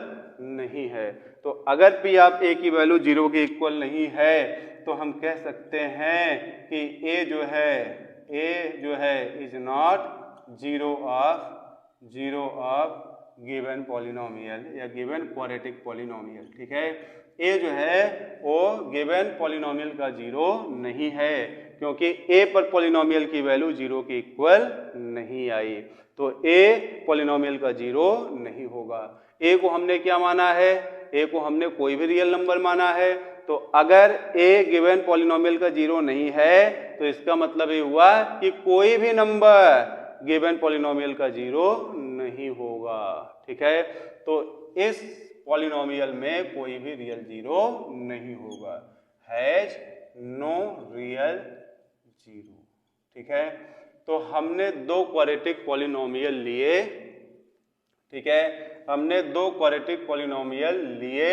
नहीं है। तो अगर P ऑफ A की वैल्यू 0 के इक्वल नहीं है तो हम कह सकते हैं कि A जो है is not zero of given polynomial या गिवन क्वाड्रेटिक पॉलिनोमियल, ठीक है। A जो है वो गिवन पॉलिनोमियल का 0 नहीं है, क्योंकि A पर पॉलिनोमियल की वैल्यू 0 के इक्वल नहीं आई, तो A पॉलिनोमियल का 0 नहीं होगा। A को हमने क्या माना है, A को हमने कोई भी रियल नंबर माना है, तो अगर A गिवन पॉलिनोमियल का 0 नहीं है तो इसका मतलब ये हुआ कि कोई भी नंबर गिवन पॉलिनोमियल का 0 नहीं होगा, ठीक है। तो इस पॉलिनोमियल में कोई भी रियल 0 नहीं होगा, हैज नो रियल 0, ठीक है। तो हमने 2 क्वाड्रेटिक पॉलिनोमियल लिए, ठीक है, हमने 2 क्वाड्रेटिक पॉलिनोमियल लिए,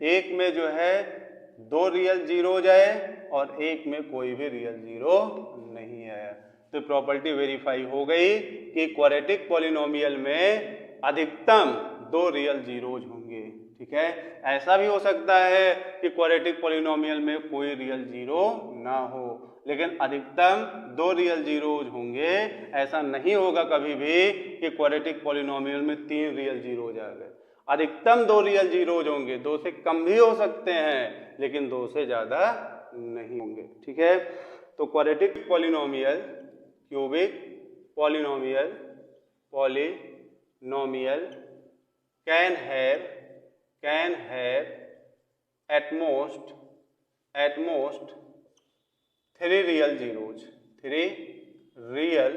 एक में जो है 2 रियल 0 जाए और एक में कोई भी रियल 0 नहीं आया। तो प्रॉपर्टी वेरीफाई हो गई कि क्वाड्रेटिक पॉलिनोमियल में अधिकतम 2 रियल 0 होंगे, ठीक है। ऐसा भी हो सकता है कि क्वाड्रेटिक पॉलिनोमियल में कोई रियल 0 ना हो, लेकिन अधिकतम 2 रियल 0 होंगे। ऐसा नहीं होगा कभी भी कि क्वाड्रेटिक पॉलिनोमियल में 3 रियल 0 आ गए। अधिकतम 2 रियल 0 होंगे, 2 से कम भी हो सकते हैं लेकिन 2 से ज्यादा नहीं होंगे, ठीक है। तो quadratic polynomial, cubic polynomial can have at most 3 real 0s, 3 real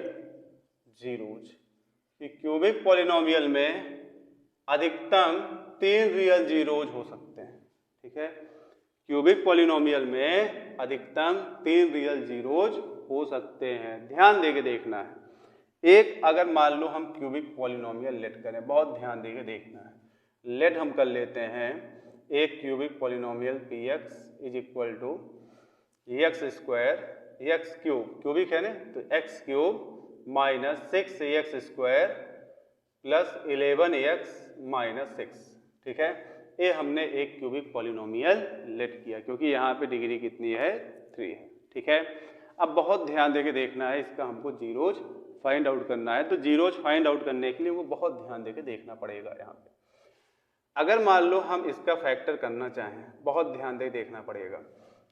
0s। Cubic polynomial में अधिकतम 3 रियल 0s हो सकते हैं, ठीक है। क्यूबिक पॉलिनोमियल में अधिकतम 3 रियल 0s हो सकते हैं, ध्यान देके देखना है। एक अगर मान लो हम क्यूबिक पॉलिनोमियल लेट करें, बहुत ध्यान देके देखना है। लेट हम कर लेते हैं एक cubic polynomial p x is equal to x square x cube, cubic है ना, तो x cube minus 6x square plus 11x minus 6। ठीक है, ये हमने एक क्यूबिक पॉलिनोमियल लेट किया क्योंकि यहाँ पे डिग्री कितनी है, 3 है। ठीक है, अब बहुत ध्यान देके देखना है, इसका हमको जीरोज फाइंड आउट करना है। तो जीरोज फाइंड आउट करने के लिए वो बहुत ध्यान देके देखना पड़ेगा। यहाँ पे अगर मान लो हम इसका फैक्टर करना चाहें, बहुत ध्यान दे देखना पड़ेगा।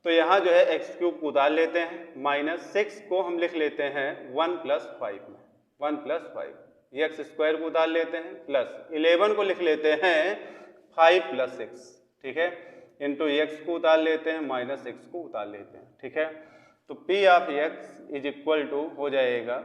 तो यहाँ जो है एक्स क्यूब को उतार लेते हैं, माइनस 6 को हम लिख लेते हैं 1 + 5 में, 1 + 5, एक्स स्क्वायर को उतार लेते हैं, प्लस 11 को लिख लेते हैं 5 + 6। ठीक है, इंटू एक्स को उतार लेते हैं, माइनस 6 को उतार लेते हैं। ठीक है, तो p of x is equal to हो जाएगा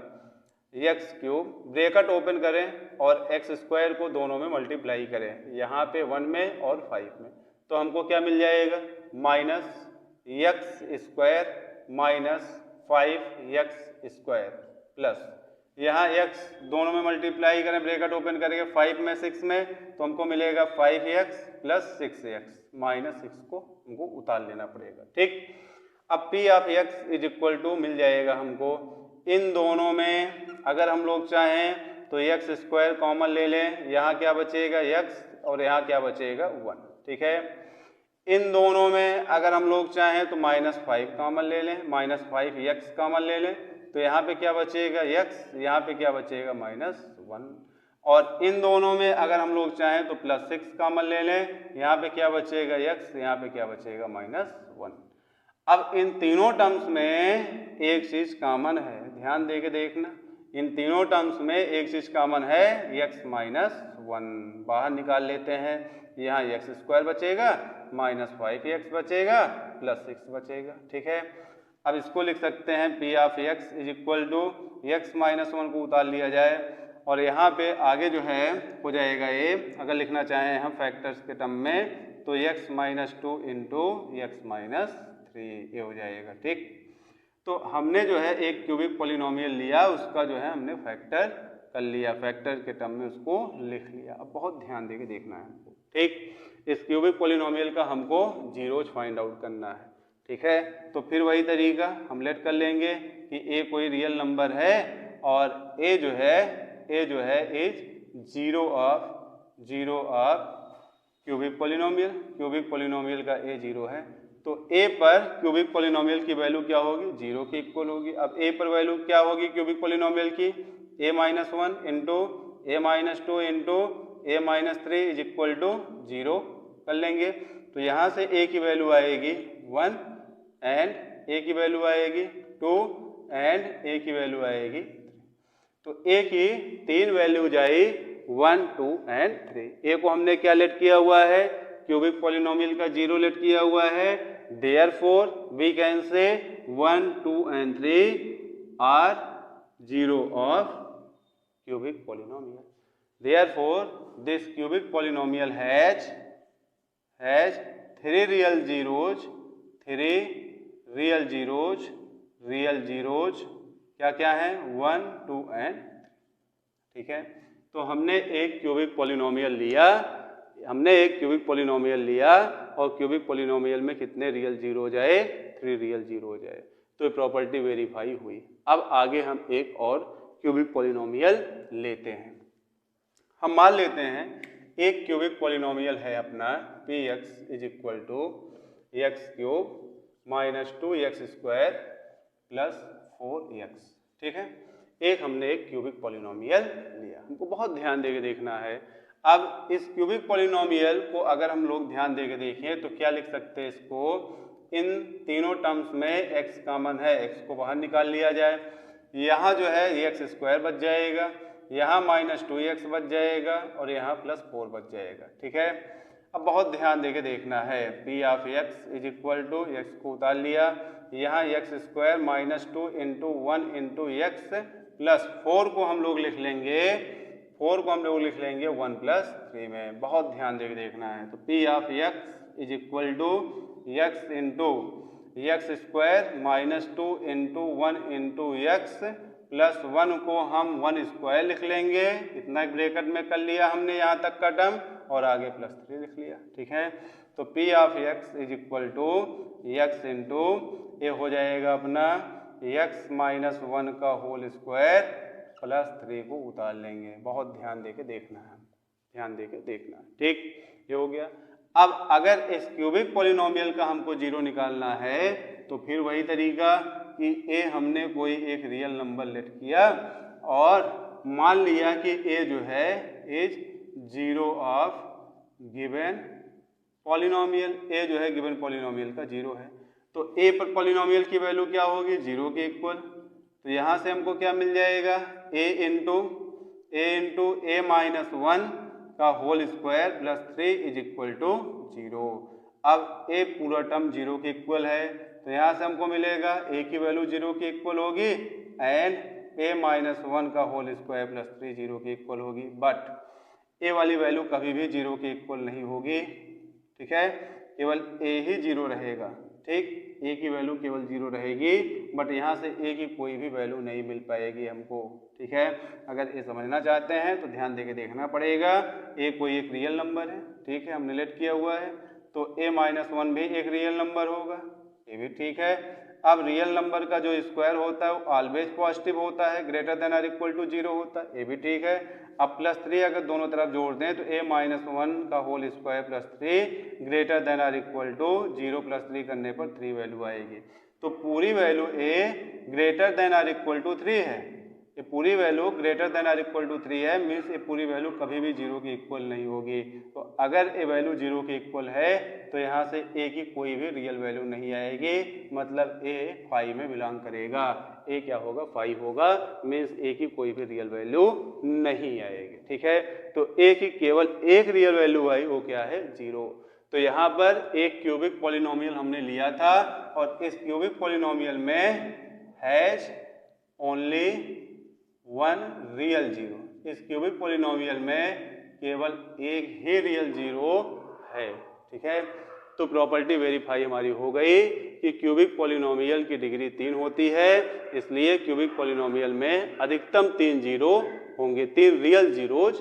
एक्स क्यूब, ब्रैकेट ओपन करें और एक्स स्क्वायर को दोनों में मल्टीप्लाई करें, यहाँ पे 1 में और 5 में, तो हमको क्या मिल जाएगा, minus x square minus 5x square plus यहाँ x दोनों में मल्टीप्लाई करें, ब्रैकेट ओपन करेंगे 5 में 6 में, तो हमको मिलेगा 5x प्लस 6x, माइनस 6 को हमको उतार लेना पड़ेगा। ठीक, अब p of x is equal to मिल जाएगा हमको, इन दोनों में अगर हम लोग चाहें तो एक्स स्क्वायर कॉमन ले लें, यहाँ क्या बचेगा x और यहाँ क्या बचेगा 1। ठीक है, इन दोनों में अगर हम लोग चाहें तो -5 कॉमन ले लें, -5x कॉमन ले लें, तो यहाँ पे क्या बचेगा x, यहाँ पे क्या बचेगा -1। और इन दोनों में अगर हम लोग चाहें तो +6 कॉमन ले लें, यहाँ पे क्या बचेगा x, यहाँ पे क्या बचेगा -1। अब इन तीनों टर्म्स में एक चीज कॉमन है, ध्यान देके देखना, इन तीनों टर्म्स में एक चीज कॉमन है, x -1 बाहर निकाल लेते हैं, यहाँ एक्स स्क्वायर बचेगा, -5x बचेगा, +6 बचेगा। ठीक है, अब इसको लिख सकते हैं p of x is equal to x -1 को उतार लिया जाए और यहाँ पे आगे जो है हो जाएगा ये, अगर लिखना चाहें हम फैक्टर्स के टर्म में तो x -2 इंटू एक्स -3 ये हो जाएगा। ठीक, तो हमने जो है एक क्यूबिक पॉलिनोमियल लिया, उसका जो है हमने फैक्टर कर लिया, फैक्टर के टर्म में उसको लिख लिया। अब बहुत ध्यान देके देखना है हमको। ठीक, इस क्यूबिक पॉलिनोमियल का हमको जीरोज फाइंड आउट करना है। ठीक है, तो फिर वही तरीका हम लेट कर लेंगे कि ए कोई रियल नंबर है और ए जो है is zero of cubic polynomial का ए 0 है, तो ए पर क्यूबिक पॉलिनोमियल की वैल्यू क्या होगी, 0 के इक्वल होगी। अब ए पर वैल्यू क्या होगी क्यूबिक पॉलिनोमियल की, a-1 into a-2 into a-3 is equal to 0 कर लेंगे। तो यहाँ से a की वैल्यू आएगी 1 एंड a की वैल्यू आएगी 2 एंड a की वैल्यू आएगी 3। तो a की 3 वैल्यूज आई 1, 2 एंड 3। a को हमने क्या लेट किया हुआ है, क्यूबिक पॉलिनोमियल का 0 लेट किया हुआ है, therefore we can say 1, 2 and 3 are 0 of cubic polynomial. Therefore this cubic polynomial has 3 real zeros, क्या है 1, 2 and 3। ठीक है, तो हमने एक क्यूबिक पॉलिनोमियल लिया, और क्यूबिक पॉलिनोमियल में कितने रियल जीरोज आए, 3 रियल जीरोज आए, तो ये प्रॉपर्टी वेरीफाई हुई। अब आगे हम एक और क्यूबिक पॉलिनोमियल लेते हैं। हम मान लेते हैं एक क्यूबिक पॉलिनोमियल है अपना px is equal to x cube -2x square plus 4x। ठीक है, एक हमने एक क्यूबिक पॉलिनोमियल लिया, हमको बहुत ध्यान देके देखना है। अब इस क्यूबिक पॉलिनोमियल को अगर हम लोग ध्यान देके देखें तो क्या लिख सकते हैं इसको, इन तीनों टर्म्स में x कॉमन है, x को बाहर निकाल लिया जाए, यहाँ जो है एक्स स्क्वायर बच जाएगा, यहाँ -2x बच जाएगा और यहाँ +4 बच जाएगा। ठीक है, अब बहुत ध्यान देके देखना है, p of x is equal to x को उतार लिया, यहाँ x square -2 into 1 into x plus 4 को हम लोग लिख लेंगे 1 + 3 में। बहुत ध्यान देके देखना है, तो p of x is equal to x into x square -2 into 1 into x plus 1 को हम 1 स्क्वायर लिख लेंगे, इतना ब्रैकेट में कर लिया हमने यहाँ तक का टर्म, और आगे +3 लिख लिया। ठीक है, तो P of x is equal to x into ये हो जाएगा अपना x माइनस 1 का होल स्क्वायर +3 को उतार लेंगे। बहुत ध्यान देके देखना है, ध्यान देके देखना है। ठीक, ये हो गया। अब अगर इस क्यूबिक पॉलिनोमियल का हमको 0 निकालना है तो फिर वही तरीका कि a हमने कोई एक रियल नंबर लेट किया और मान लिया कि a जो है is 0 of given polynomial, a जो है गिवन पॉलिनोमियल का 0 है। तो a पर पॉलिनोमियल की वैल्यू क्या होगी, 0 के इक्वल। तो यहाँ से हमको क्या मिल जाएगा, a इंटू a माइनस 1 का whole square +3 is equal to 0। अब a पूरा टर्म 0 के इक्वल है, तो यहाँ से हमको मिलेगा a की वैल्यू 0 के इक्वल होगी एंड a माइनस 1 का होल स्क्वायर +3 0 के इक्वल होगी। बट a वाली वैल्यू कभी भी 0 के इक्वल नहीं होगी। ठीक है, केवल a ही 0 रहेगा। ठीक, a की वैल्यू केवल 0 रहेगी, बट यहाँ से a की कोई भी वैल्यू नहीं मिल पाएगी हमको। ठीक है, अगर ये समझना चाहते हैं तो ध्यान देके देखना पड़ेगा। a कोई एक रियल नंबर है, ठीक है, हमने लेट किया हुआ है, तो a माइनस 1 भी एक रियल नंबर होगा, ये भी ठीक है। अब रियल नंबर का जो स्क्वायर होता है वो ऑलवेज पॉजिटिव होता है, ग्रेटर देन और इक्वल टू 0 होता है, ये भी ठीक है। अब +3 अगर दोनों तरफ जोड़ दें तो a माइनस 1 का होल स्क्वायर +3 ग्रेटर देन और इक्वल टू 0 +3 करने पर 3 वैल्यू आएगी। तो पूरी वैल्यू a ग्रेटर देन और इक्वल टू 3 है, ये पूरी वैल्यू ग्रेटर देन और इक्वल टू 3 है, मीन्स ये पूरी वैल्यू कभी भी 0 के इक्वल नहीं होगी। तो अगर ये वैल्यू 0 के इक्वल है तो यहाँ से a की कोई भी रियल वैल्यू नहीं आएगी, मतलब a 5 में बिलोंग करेगा। a क्या होगा, 5 होगा, मीन्स a की कोई भी रियल वैल्यू नहीं आएगी। ठीक है, तो a की केवल एक रियल वैल्यू आई, वो क्या है, 0। तो यहाँ पर एक क्यूबिक पॉलिनोमियल हमने लिया था और इस क्यूबिक पॉलिनोमियल में हैज ओनली 1 रियल 0। इस क्यूबिक पॉलिनोमियल में केवल एक ही रियल 0 है। ठीक है, तो प्रॉपर्टी वेरीफाई हमारी हो गई कि क्यूबिक पॉलिनोमियल की डिग्री 3 होती है, इसलिए क्यूबिक पॉलिनोमियल में अधिकतम 3 जीरो होंगे, 3 रियल जीरोज